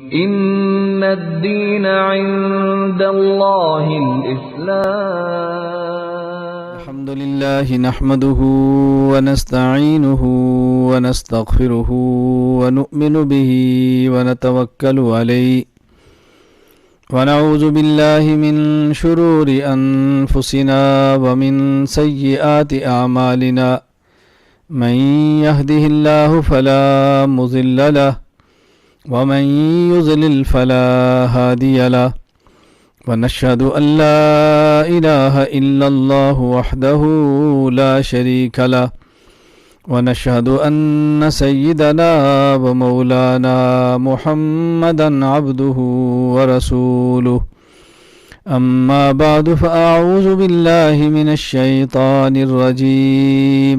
إن الدين عند الله الإسلام. الحمد لله نحمده ونستعينه ونستغفره ونؤمن به ونتوكل عليه ونعوذ بالله من شرور أنفسنا ومن سيئات أعمالنا من يهده الله فلا مضل له ومن يضلل فلا هادي له ونشهد أن لا إله إلا الله وحده لا شريك له ونشهد أن سيدنا ومولانا محمدا عبده ورسوله أما بعد فأعوذ بالله من الشيطان الرجيم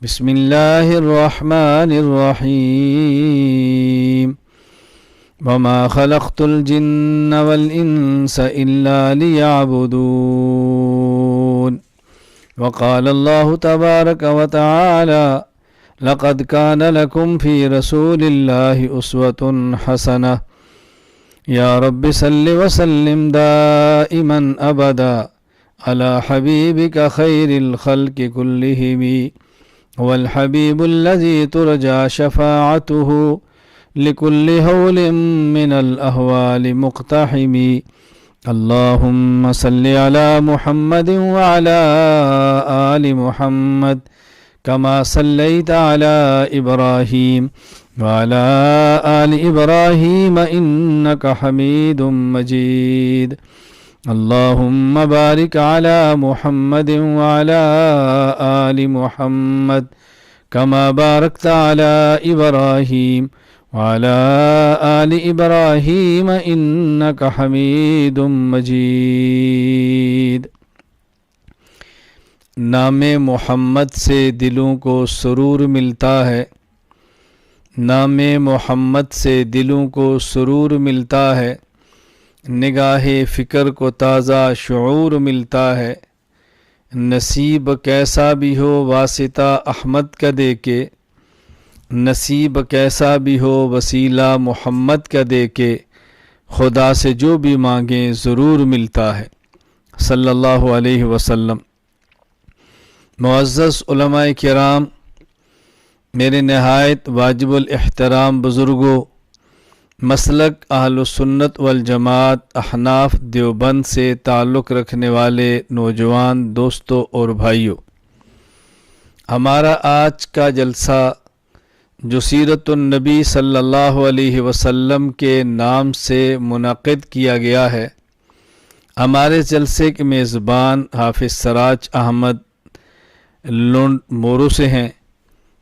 بسم الله الرحمن الرحيم وما خلقت الجن والإنس إلا ليعبدون وقال الله تبارك وتعالى لقد كان لكم في رسول الله أسوة حسنة يا رب صل وسلم دائما أبدا على حبيبك خير الخلق كلهم هو الحبيب الذي ترجى شفاعته لكل هول من الأهوال مقتحم اللهم صل على محمد وعلى آل محمد كما صليت على إبراهيم وعلى آل إبراهيم إنك حميد مجيد اللهم بارك على محمد وعلى آل محمد كما باركت على إبراهيم وعلى آل إبراهيم إنك حميد مجيد۔ نام محمد سے دلوں کو سرور ملتا ہے، نام محمد سے دلوں کو سرور ملتا ہے، نگاہ فکر کو تازہ شعور ملتا ہے۔ نصیب کیسا بھی ہو واسطہ احمد کا دے کے، نصیب کیسا بھی ہو وسیلہ محمد کا دے کے، خدا سے جو بھی مانگیں ضرور ملتا ہے صلی اللہ علیہ وسلم۔ معزز علماء کرام، میرے نہایت واجب الاحترام بزرگوں، مسلک اہل سنت والجماعت احناف دیوبند سے تعلق رکھنے والے نوجوان دوستوں اور بھائیوں، ہمارا آج کا جلسہ جو سیرت النبی صلی اللہ علیہ وسلم کے نام سے منعقد کیا گیا ہے، ہمارے جلسے کے میزبان حافظ سراج احمد لنڈ مورو سے ہیں،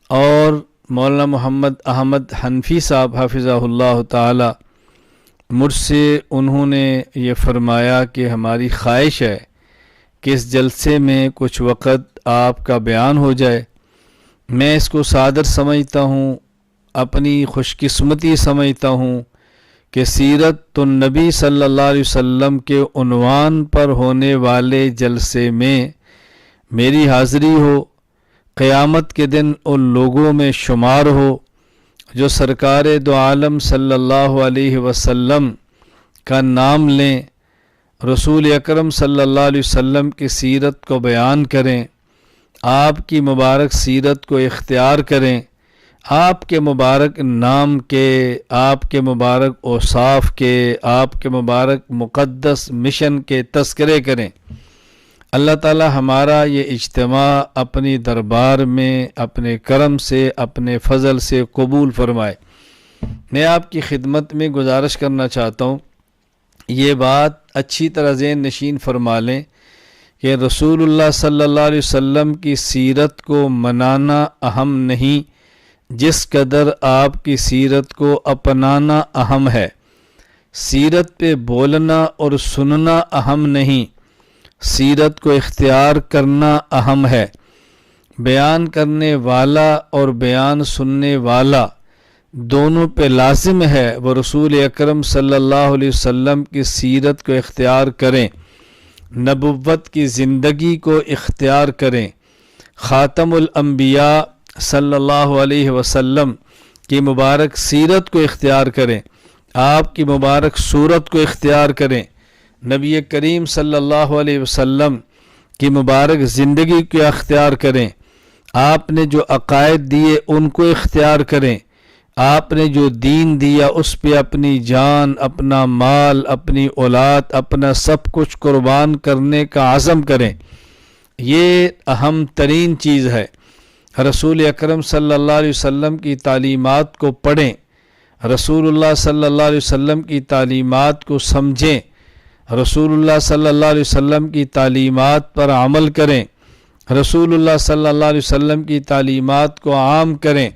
اور مولانا محمد احمد حنفی صاحب حافظہ اللہ تعالی، مجھ سے انہوں نے یہ فرمایا کہ ہماری خواہش ہے کہ اس جلسے میں کچھ وقت آپ کا بیان ہو جائے۔ میں اس کو صادر سمجھتا ہوں، اپنی خوش قسمتی سمجھتا ہوں کہ سیرت النبی صلی اللہ علیہ وسلم کے عنوان پر ہونے والے جلسے میں میری حاضری ہو، قیامت کے دن ان لوگوں میں شمار ہو جو سرکار دو عالم صلی اللہ علیہ وسلم کا نام لیں، رسول اکرم صلی اللہ علیہ وسلم کی سیرت کو بیان کریں، آپ کی مبارک سیرت کو اختیار کریں، آپ کے مبارک نام کے، آپ کے مبارک اوصاف کے، آپ کے مبارک مقدس مشن کے تذکرے کریں۔ اللہ تعالی ہمارا یہ اجتماع اپنی دربار میں اپنے کرم سے، اپنے فضل سے قبول فرمائے۔ میں آپ کی خدمت میں گزارش کرنا چاہتا ہوں، یہ بات اچھی طرح ذہن نشین فرما لیں کہ رسول اللہ صلی اللہ علیہ وسلم کی سیرت کو منانا اہم نہیں جس قدر آپ کی سیرت کو اپنانا اہم ہے۔ سیرت پہ بولنا اور سننا اہم نہیں، سیرت کو اختیار کرنا اہم ہے۔ بیان کرنے والا اور بیان سننے والا دونوں پہ لازم ہے وہ رسول اکرم صلی اللہ علیہ وسلم کی سیرت کو اختیار کریں، نبوت کی زندگی کو اختیار کریں، خاتم الانبیاء صلی اللہ علیہ وسلم کی مبارک سیرت کو اختیار کریں، آپ کی مبارک صورت کو اختیار کریں، نبی کریم صلی اللہ علیہ وسلم کی مبارک زندگی کو اختیار کریں، آپ نے جو عقائد دیے ان کو اختیار کریں، آپ نے جو دین دیا اس پہ اپنی جان، اپنا مال، اپنی اولاد، اپنا سب کچھ قربان کرنے کا عزم کریں۔ یہ اہم ترین چیز ہے۔ رسول اکرم صلی اللہ علیہ وسلم کی تعلیمات کو پڑھیں، رسول اللہ صلی اللہ علیہ وسلم کی تعلیمات کو سمجھیں، رسول اللہ صلی اللہ علیہ وسلم کی تعلیمات پر عمل کریں، رسول اللہ صلی اللہ علیہ وسلم کی تعلیمات کو عام کریں۔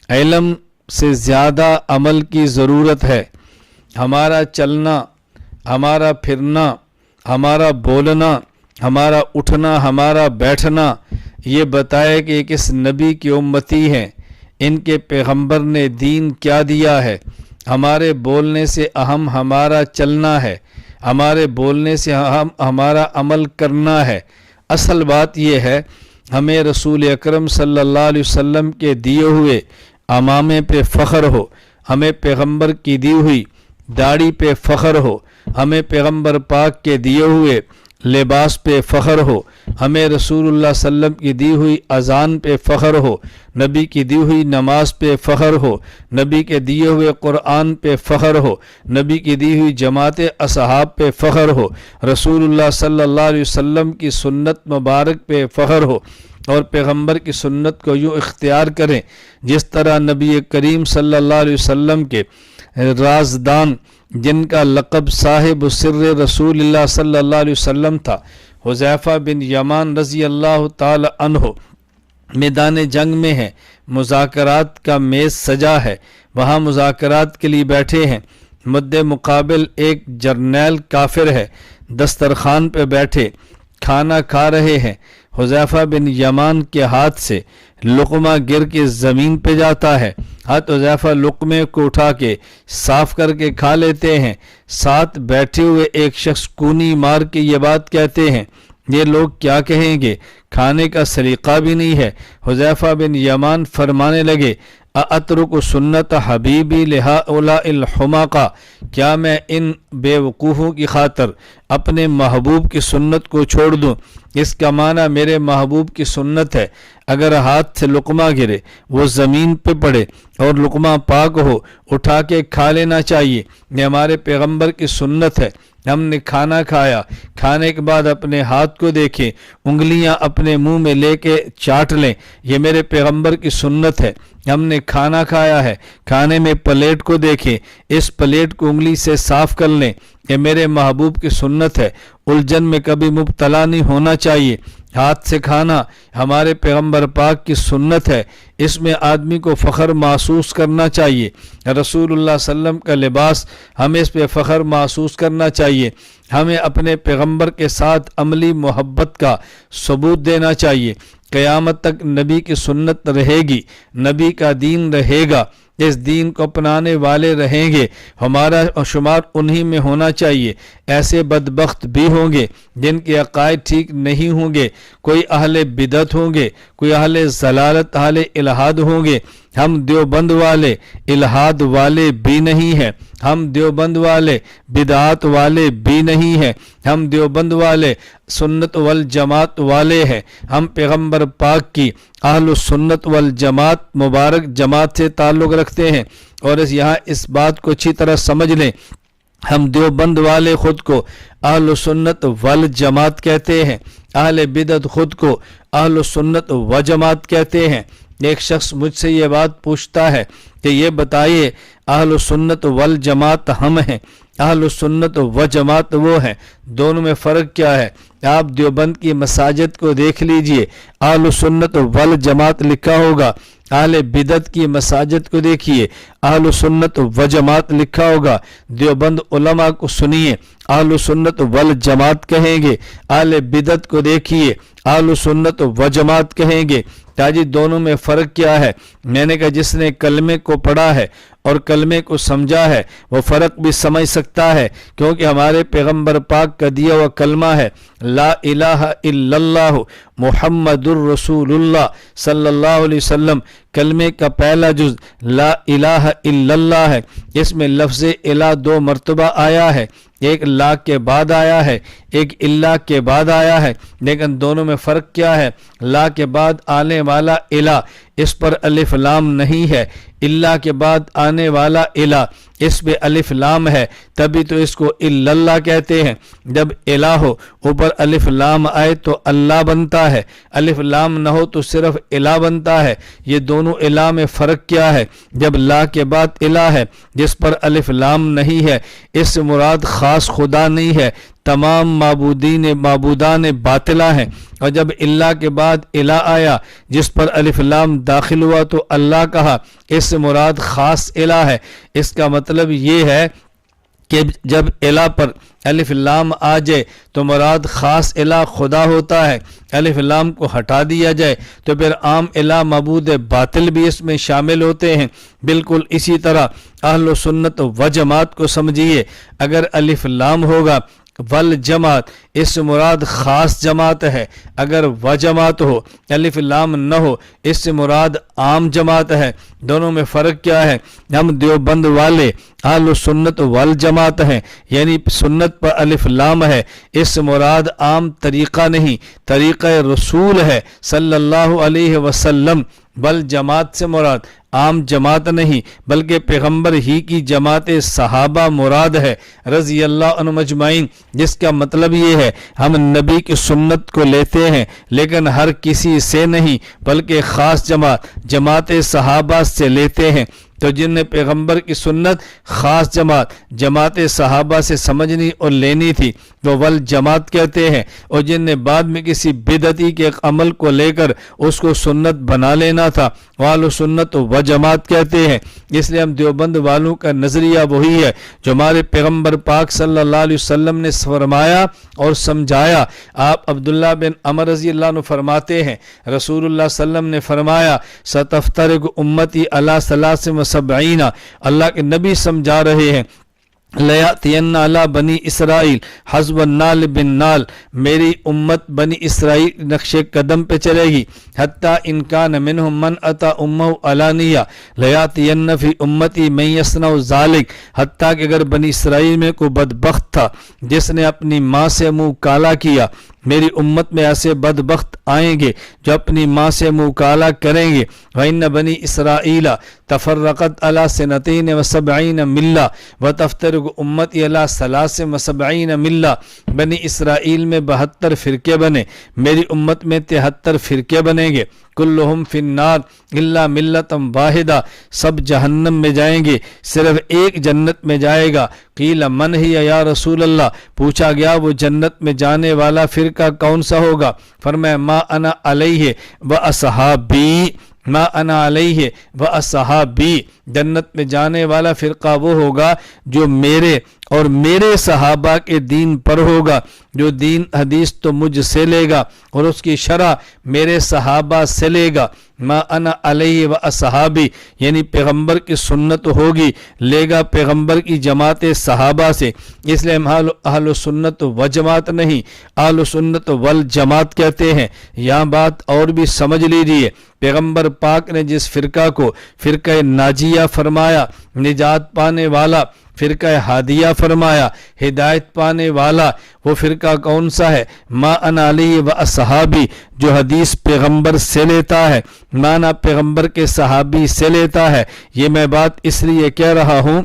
علم سے زیادہ عمل کی ضرورت ہے۔ ہمارا چلنا، ہمارا پھرنا، ہمارا بولنا، ہمارا اٹھنا، ہمارا بیٹھنا یہ بتائے کہ کس نبی کی امتی ہیں، ان کے پیغمبر نے دین کیا دیا ہے۔ ہمارے بولنے سے اہم ہمارا چلنا ہے، ہمارے بولنے سے اہم ہمارا عمل کرنا ہے۔ اصل بات یہ ہے ہمیں رسول اکرم صلی اللہ علیہ وسلم کے دیے ہوئے امامے پہ فخر ہو، ہمیں پیغمبر کی دی ہوئی داڑھی پہ فخر ہو، ہمیں پیغمبر پاک کے دیے ہوئے لباس پہ فخر ہو، ہمیں رسول اللہ صلی اللہ علیہ وسلم کی دی ہوئی اذان پہ فخر ہو، نبی کی دی ہوئی نماز پہ فخر ہو، نبی کے دیے ہوئے قرآن پہ فخر ہو، نبی کی دی ہوئی جماعت اصحاب پہ فخر ہو، رسول اللہ صلی اللہ علیہ وسلم کی سنت مبارک پہ فخر ہو، اور پیغمبر کی سنت کو یوں اختیار کریں جس طرح نبی کریم صلی اللہ علیہ وسلم کے رازدان جن کا لقب صاحب سر رسول اللہ صلی اللہ علیہ وسلم تھا، حذیفہ بن یمان رضی اللہ تعالی عنہ میدان جنگ میں ہیں، مذاکرات کا میز سجا ہے، وہاں مذاکرات کے لیے بیٹھے ہیں، مد مقابل ایک جرنیل کافر ہے، دسترخوان پہ بیٹھے کھانا کھا رہے ہیں، حذیفہ بن یمان کے ہاتھ سے لقمہ گر کے زمین پہ جاتا ہے، حذیفہ لقمے کو اٹھا کے صاف کر کے کھا لیتے ہیں، ساتھ بیٹھے ہوئے ایک شخص کونی مار کے یہ بات کہتے ہیں، یہ لوگ کیا کہیں گے، کھانے کا سلیقہ بھی نہیں ہے۔ حذیفہ بن یمان فرمانے لگے اَأَتْرُكُ سُنَّةَ حَبِيبِي لِهَؤُلَاءِ الْحُمَقَاء، کیا میں ان بے وقوفوں کی خاطر اپنے محبوب کی سنت کو چھوڑ دوں؟ اس کا معنی میرے محبوب کی سنت ہے، اگر ہاتھ سے لقمہ گرے وہ زمین پہ پڑے اور لقمہ پاک ہو اٹھا کے کھا لینا چاہیے، یہ ہمارے پیغمبر کی سنت ہے۔ ہم نے کھانا کھایا، کھانے کے بعد اپنے ہاتھ کو دیکھیں، انگلیاں اپنے منہ میں لے کے چاٹ لیں، یہ میرے پیغمبر کی سنت ہے۔ ہم نے کھانا کھایا ہے، کھانے میں پلیٹ کو دیکھیں، اس پلیٹ کو انگلی سے صاف کر لیں، یہ میرے محبوب کی سنت ہے۔ الجھن میں کبھی مبتلا نہیں ہونا چاہیے۔ ہاتھ سے کھانا ہمارے پیغمبر پاک کی سنت ہے، اس میں آدمی کو فخر محسوس کرنا چاہیے۔ رسول اللہ صلی اللہ علیہ وسلم کا لباس ہمیں اس پہ فخر محسوس کرنا چاہیے۔ ہمیں اپنے پیغمبر کے ساتھ عملی محبت کا ثبوت دینا چاہیے۔ قیامت تک نبی کی سنت رہے گی، نبی کا دین رہے گا، اس دین کو اپنانے والے رہیں گے، ہمارا شمار انہی میں ہونا چاہیے۔ ایسے بدبخت بھی ہوں گے جن کے عقائد ٹھیک نہیں ہوں گے، کوئی اہل بدعت ہوں گے، کوئی اہل ضلالت، اہل الہاد ہوں گے۔ ہم دیوبند والے الہاد والے بھی نہیں ہیں، ہم دیوبند والے بدعات والے بھی نہیں ہیں، ہم دیوبند والے سنت والجماعت والے ہیں، ہم پیغمبر پاک کی اہل سنت والجماعت مبارک جماعت سے تعلق رکھتے ہیں۔ اور یہاں اس بات کو اچھی طرح سمجھ لیں، ہم دیوبند والے خود کو اہل سنت والجماعت کہتے ہیں، اہل بدعت خود کو اہل سنت وجماعت کہتے ہیں۔ ایک شخص مجھ سے یہ بات پوچھتا ہے کہ یہ بتائیے اہل سنت والجماعت ہم ہیں، اہل سنت وجماعت وہ ہیں، دونوں میں فرق کیا ہے؟ آپ دیوبند کی مساجد کو دیکھ لیجئے، اہل سنت والجماعت لکھا ہوگا، اہل بدعت کی مساجد کو دیکھیے، اہل سنت وجماعت لکھا ہوگا۔ دیوبند علماء کو سنیے، اہل سنت والجماعت کہیں گے، اہل بدعت کو دیکھیے، اہل سنت وجماعت کہیں گے۔ تاجی دونوں میں فرق کیا ہے؟ میں نے کہا جس نے کلمے کو پڑھا ہے اور کلمے کو سمجھا ہے وہ فرق بھی سمجھ سکتا ہے، کیونکہ ہمارے پیغمبر پاک کا دیا ہوا کلمہ ہے لا الہ الا اللہ محمد الرسول اللہ صلی اللہ علیہ وسلم۔ کلمے کا پہلا جز لا الہ الا اللہ ہے، اس میں لفظ الہ 2 مرتبہ آیا ہے، ایک لا کے بعد آیا ہے، ایک اللہ کے بعد آیا ہے، لیکن دونوں میں فرق کیا ہے؟ لا کے بعد آنے والا الہ اس پر الف لام نہیں ہے، اللہ کے بعد آنے والا الہ اس پہ الف لام ہے، تبھی تو اس کو الا اللہ کہتے ہیں۔ جب الہ ہو اوپر الف لام آئے تو اللہ بنتا ہے، الف لام نہ ہو تو صرف الہ بنتا ہے۔ یہ دونوں الہ میں فرق کیا ہے؟ جب لا کے بعد الہ ہے جس پر الف لام نہیں ہے، اس سے مراد خاص خدا نہیں ہے، تمام معبودان باطلہ ہیں، اور جب اللہ کے بعد الہ آیا جس پر الف لام داخل ہوا تو اللہ کہا، اس سے مراد خاص الہ ہے۔ اس کا مطلب یہ ہے کہ جب الہ پر الف لام آ جائے تو مراد خاص الہ خدا ہوتا ہے، الف لام کو ہٹا دیا جائے تو پھر عام الہ معبود باطل بھی اس میں شامل ہوتے ہیں۔ بالکل اسی طرح اہل سنت و جماعت کو سمجھیے، اگر الف لام ہوگا والجماعت اس سے مراد خاص جماعت ہے، اگر وجماعت ہو الف لام نہ ہو اس سے مراد عام جماعت ہے۔ دونوں میں فرق کیا ہے؟ ہم دیوبند والے اہل سنت والجماعت ہیں، یعنی سنت پر الف لام ہے، اس سے مراد عام طریقہ نہیں، طریقہ رسول ہے صلی اللہ علیہ وسلم۔ والجماعت سے مراد عام جماعت نہیں بلکہ پیغمبر ہی کی جماعت صحابہ مراد ہے رضی اللہ عنہم اجمعین، جس کا مطلب یہ ہے ہم نبی کی سنت کو لیتے ہیں لیکن ہر کسی سے نہیں بلکہ خاص جماعت صحابہ سے لیتے ہیں۔ تو جن نے پیغمبر کی سنت خاص جماعت صحابہ سے سمجھنی اور لینی تھی وہ والجماعت کہتے ہیں، اور جن نے بعد میں کسی بدعتی کے عمل کو لے کر اس کو سنت بنا لینا تھا وہ اہل سنت و جماعت کہتے ہیں۔ اس لیے ہم دیوبند والوں کا نظریہ وہی ہے جو ہمارے پیغمبر پاک صلی اللہ علیہ وسلم نے فرمایا اور سمجھایا۔ آپ عبداللہ بن عمر رضی اللہ عنہ فرماتے ہیں رسول اللہ صلی اللہ علیہ وسلم نے فرمایا ستفترق امتی علی 73، اللہ کے نبی سمجھا رہے ہیں لیاتین علی بنی اسرائیل حسب النال بن نال، میری امت بنی اسرائیل نقش قدم پہ چلے گی، حتی ان کان منہم من اتا امہ علانیہ لیاتین فی امتی من یصنع ذالک، حتیٰ کہ اگر بنی اسرائیل میں کوئی بدبخت تھا جس نے اپنی ماں سے منہ کالا کیا، میری امت میں ایسے بدبخت آئیں گے جو اپنی ماں سے منہ کالا کریں گے۔ وَإِنَّ بَنِي إِسْرَائِيلَ تَفَرَّقَتْ عَلَى 72 مِلَّةٍ وَتَفْتَرِقُ أُمَّتِي عَلَى 73 مِلَّةٍ، بنی اسرائیل میں 72 فرقے بنے، میری امت میں 73 فرقے بنیں گے، کلہم فی النار الا ملۃ واحدہ، سب جہنم میں جائیں گے صرف ایک جنت میں جائے گا۔ قیل من ہی یا رسول اللہ، پوچھا گیا وہ جنت میں جانے والا فرقہ کون سا ہوگا؟ فرمایا ما انا علیہ و اصحابی، ما انا علیہ و اصحابی، جنت میں جانے والا فرقہ وہ ہوگا جو میرے اور میرے صحابہ کے دین پر ہوگا، جو دین حدیث تو مجھ سے لے گا اور اس کی شرح میرے صحابہ سے لے گا۔ ما انا علیہ و اصحابی یعنی پیغمبر کی سنت ہوگی، لے گا پیغمبر کی جماعت صحابہ سے۔ اس لیے ہم اہل سنت و جماعت نہیں اہل سنت والجماعت کہتے ہیں۔ یہاں بات اور بھی سمجھ لیجیے، پیغمبر پاک نے جس فرقہ کو فرقہ ناجیہ فرمایا، نجات پانے والا، فرقہ ہادیہ فرمایا، ہدایت پانے والا، وہ فرقہ کون سا ہے؟ ما انا علیہ و اصحابی، جو حدیث پیغمبر سے لیتا ہے، مانا پیغمبر کے صحابی سے لیتا ہے۔ یہ میں بات اس لیے کہہ رہا ہوں،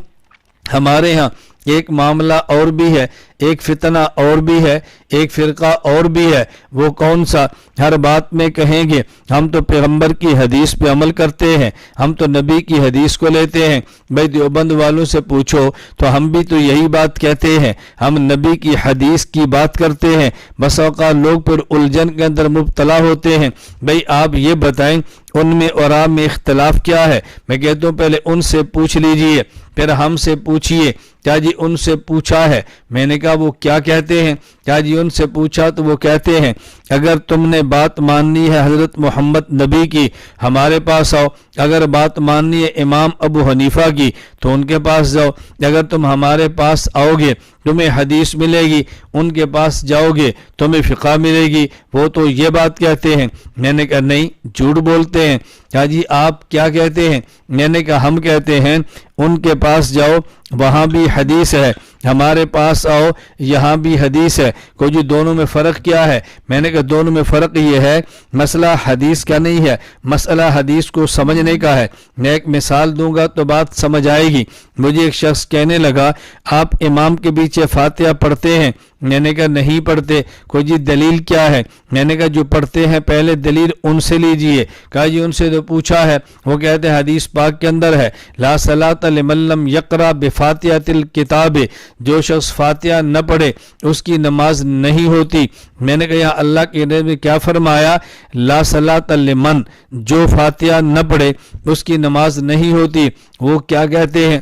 ہمارے ہاں ایک معاملہ اور بھی ہے، ایک فتنہ اور بھی ہے، ایک فرقہ اور بھی ہے۔ وہ کون سا؟ ہر بات میں کہیں گے ہم تو پیغمبر کی حدیث پہ عمل کرتے ہیں، ہم تو نبی کی حدیث کو لیتے ہیں۔ بھائی دیوبند والوں سے پوچھو تو ہم بھی تو یہی بات کہتے ہیں، ہم نبی کی حدیث کی بات کرتے ہیں۔ بس اوقات لوگ پھر الجھن کے اندر مبتلا ہوتے ہیں۔ بھائی آپ یہ بتائیں ان میں اور آپ میں اختلاف کیا ہے؟ میں کہتا ہوں پہلے ان سے پوچھ لیجئے پھر ہم سے پوچھئے۔ کیا جی ان سے پوچھا ہے؟ میں نے کہا وہ کیا کہتے ہیں؟ کیا جی ان سے پوچھا تو وہ کہتے ہیں اگر تم نے بات ماننی ہے حضرت محمد نبی کی ہمارے پاس آؤ، اگر بات ماننی ہے امام ابو حنیفہ کی تو ان کے پاس جاؤ، اگر تم ہمارے پاس آؤ گے تمہیں حدیث ملے گی، ان کے پاس جاؤ گے تمہیں فقہ ملے گی، وہ تو یہ بات کہتے ہیں۔ میں نے کہا نہیں، جھوٹ بولتے ہیں۔ کہا جی آپ کیا کہتے ہیں؟ میں نے کہا ہم کہتے ہیں ان کے پاس جاؤ وہاں بھی حدیث ہے، ہمارے پاس آؤ یہاں بھی حدیث ہے، کوئی جی دونوں میں فرق کیا ہے؟ میں نے کہا دونوں میں فرق یہ ہے مسئلہ حدیث کا نہیں ہے، مسئلہ حدیث کو سمجھنے کا ہے۔ میں ایک مثال دوں گا تو بات سمجھ آئے گی۔ مجھے ایک شخص کہنے لگا آپ امام کے پیچھے فاتحہ پڑھتے ہیں؟ میں نے کہا نہیں پڑھتے۔ کوئی جی دلیل کیا ہے؟ میں نے کہا جو پڑھتے ہیں پہلے دلیل ان سے لیجئے۔ کہا جی ان سے تو پوچھا ہے، وہ کہتے ہیں حدیث پاک کے اندر ہے لا صلاۃ لمن لم یقرأ بفاتحۃ الکتاب، جو شخص فاتحہ نہ پڑھے اس کی نماز نہیں ہوتی۔ میں نے کہا یہاں اللہ کے نبی نے کیا فرمایا؟ لا صلاۃ لمن، جو فاتحہ نہ پڑھے اس کی نماز نہیں ہوتی۔ وہ کیا کہتے ہیں؟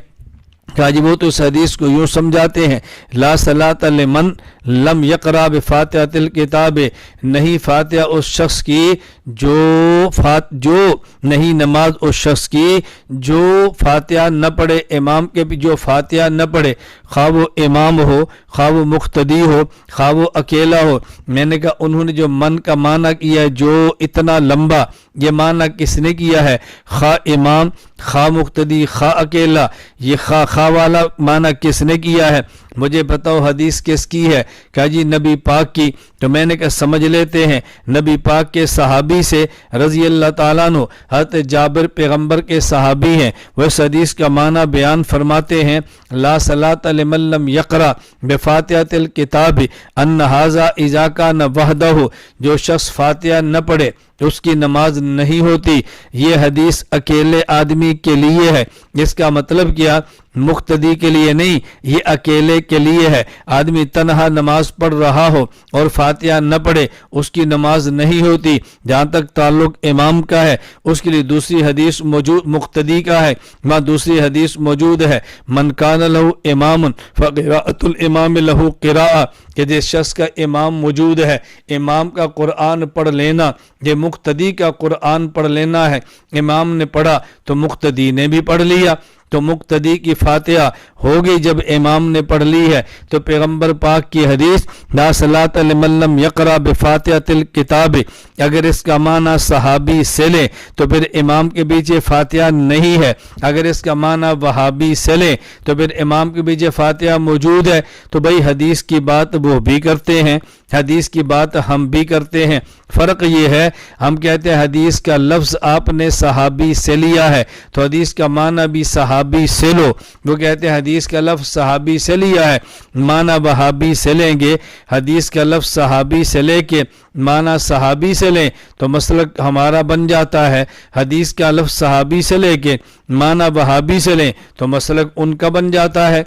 کہا جی وہ تو اس حدیث کو یوں سمجھاتے ہیں لا صلاۃ لمن لم یقرأ بفاتحۃ الکتاب، نہیں فاتحہ اس شخص کی جو نہیں نماز اس شخص کی جو فاتحہ نہ پڑھے، امام کے بھی جو فاتحہ نہ پڑھے، خواہ وہ امام ہو خواہ وہ مقتدی ہو خواہ وہ اکیلا ہو۔ میں نے کہا انہوں نے جو من کا معنی کیا ہے جو اتنا لمبا، یہ معنی کس نے کیا ہے؟ خواہ امام خواہ مقتدی خواہ اکیلا، یہ خواہ والا معنی کس نے کیا ہے؟ مجھے بتاؤ حدیث کس کی ہے؟ کہا جی نبی پاک کی۔ تو میں نے کہا سمجھ لیتے ہیں، نبی پاک کے صحابی سے رضی اللہ تعالیٰ عنہ حضرت جابر پیغمبر کے صحابی ہیں، وہ اس حدیث کا معنی بیان فرماتے ہیں لا صلاۃ لمن لم یقرأ بفاتحۃ الکتاب ان ھذا اذا کان وحدہ، جو شخص فاتحہ نہ پڑھے اس کی نماز نہیں ہوتی۔ یہ حدیث اکیلے آدمی کے لیے ہے۔ اس کا مطلب کیا؟ مقتدی کے لیے نہیں، یہ اکیلے کے لیے ہے۔ آدمی تنہا نماز پڑھ رہا ہو اور فاتحہ نہ پڑھے اس کی نماز نہیں ہوتی۔ جہاں تک تعلق امام کا ہے اس کے لیے دوسری حدیث موجود، مقتدی کا ہے وہاں دوسری حدیث موجود ہے من کان لہ امام فقراءۃ الامام لہ قراءۃ، کہ جس شخص کا امام موجود ہے امام کا قرآن پڑھ لینا، یہ مقتدی کا قرآن پڑھ لینا ہے۔ امام نے پڑھا تو مقتدی نے بھی پڑھ لیا، تو مقتدی کی فاتحہ ہوگی جب امام نے پڑھ لی ہے۔ تو پیغمبر پاک کی حدیث لا صلاۃ لمن لم یقرأ بفاتحۃ الکتاب، اگر اس کا معنی صحابی سے لیں تو پھر امام کے پیچھے فاتحہ نہیں ہے، اگر اس کا معنی وہابی سے لیں تو پھر امام کے پیچھے فاتحہ موجود ہے۔ تو بھئی حدیث کی بات وہ بھی کرتے ہیں، حدیث کی بات ہم بھی کرتے ہیں۔ فرق یہ ہے ہم کہتے ہیں حدیث کا لفظ آپ نے صحابی سے لیا ہے تو حدیث کا معنی بھی صحابی سے لو، وہ کہتے ہیں حدیث کا لفظ صحابی سے لیا ہے معنی وہابی سے لیں گے، حدیث کا لفظ صحابی سے لے کے معنی صحابی سے لیں تو مسلک ہمارا بن جاتا ہے، حدیث کا لفظ صحابی سے لے کے معنی وہابی سے لیں تو مسلک ان کا بن جاتا ہے۔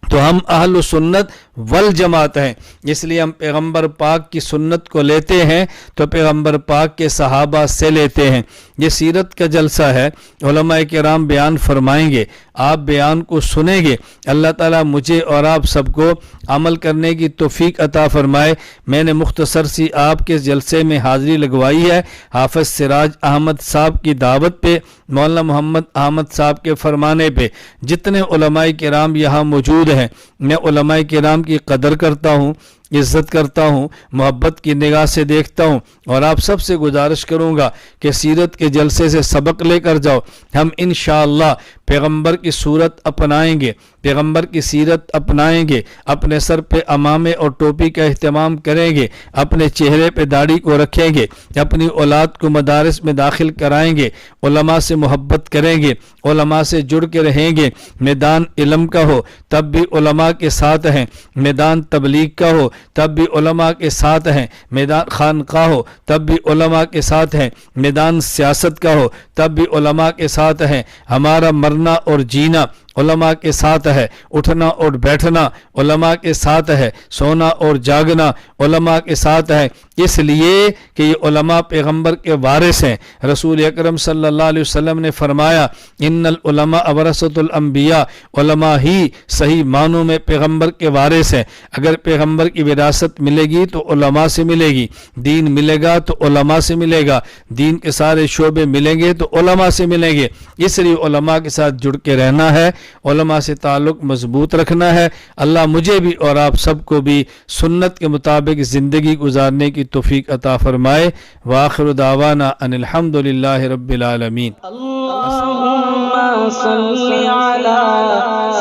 تو ہم اہل سنت والجماعت ہیں، اس لیے ہم پیغمبر پاک کی سنت کو لیتے ہیں تو پیغمبر پاک کے صحابہ سے لیتے ہیں۔ یہ سیرت کا جلسہ ہے، علماء کرام بیان فرمائیں گے، آپ بیان کو سنیں گے۔ اللہ تعالیٰ مجھے اور آپ سب کو عمل کرنے کی توفیق عطا فرمائے۔ میں نے مختصر سی آپ کے جلسے میں حاضری لگوائی ہے حافظ سراج احمد صاحب کی دعوت پہ، مولانا محمد احمد صاحب کے فرمانے پہ۔ جتنے علماء کرام یہاں موجود ہیں میں علماء کرام کی قدر کرتا ہوں، عزت کرتا ہوں، محبت کی نگاہ سے دیکھتا ہوں، اور آپ سب سے گزارش کروں گا کہ سیرت کے جلسے سے سبق لے کر جاؤ۔ ہم انشاءاللہ پیغمبر کی صورت اپنائیں گے، پیغمبر کی سیرت اپنائیں گے، اپنے سر پہ امامے اور ٹوپی کا اہتمام کریں گے، اپنے چہرے پہ داڑھی کو رکھیں گے، اپنی اولاد کو مدارس میں داخل کرائیں گے، علماء سے محبت کریں گے، علماء سے جڑ کے رہیں گے۔ میدان علم کا ہو تب بھی علماء کے ساتھ ہیں، میدان تبلیغ کا ہو تب بھی علماء کے ساتھ ہیں، میدان خانقاہ ہو تب بھی علماء کے ساتھ ہیں، میدان سیاست کا ہو تب بھی علماء کے ساتھ ہیں۔ ہمارا مرنا اور جینا علماء کے ساتھ ہے، اٹھنا اور بیٹھنا علماء کے ساتھ ہے، سونا اور جاگنا علماء کے ساتھ ہے۔ اس لیے کہ یہ علماء پیغمبر کے وارث ہیں۔ رسول اکرم صلی اللہ علیہ وسلم نے فرمایا ان العلماء ورثۃ الانبیاء، علماء ہی صحیح معنوں میں پیغمبر کے وارث ہیں۔ اگر پیغمبر کی وراثت ملے گی تو علماء سے ملے گی، دین ملے گا تو علماء سے ملے گا، دین کے سارے شعبے ملیں گے تو علماء سے ملیں گے۔ اس لیے علماء کے ساتھ جڑ کے رہنا ہے، علماء سے تعلق مضبوط رکھنا ہے۔ اللہ مجھے بھی اور آپ سب کو بھی سنت کے مطابق زندگی گزارنے کی توفیق عطا فرمائے۔ وآخر دعوانا ان الحمد للہ رب العالمین۔ اللهم صل على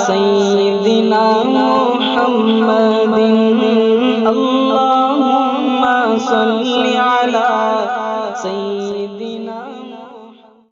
سيدنا محمد، اللهم صل على سيدنا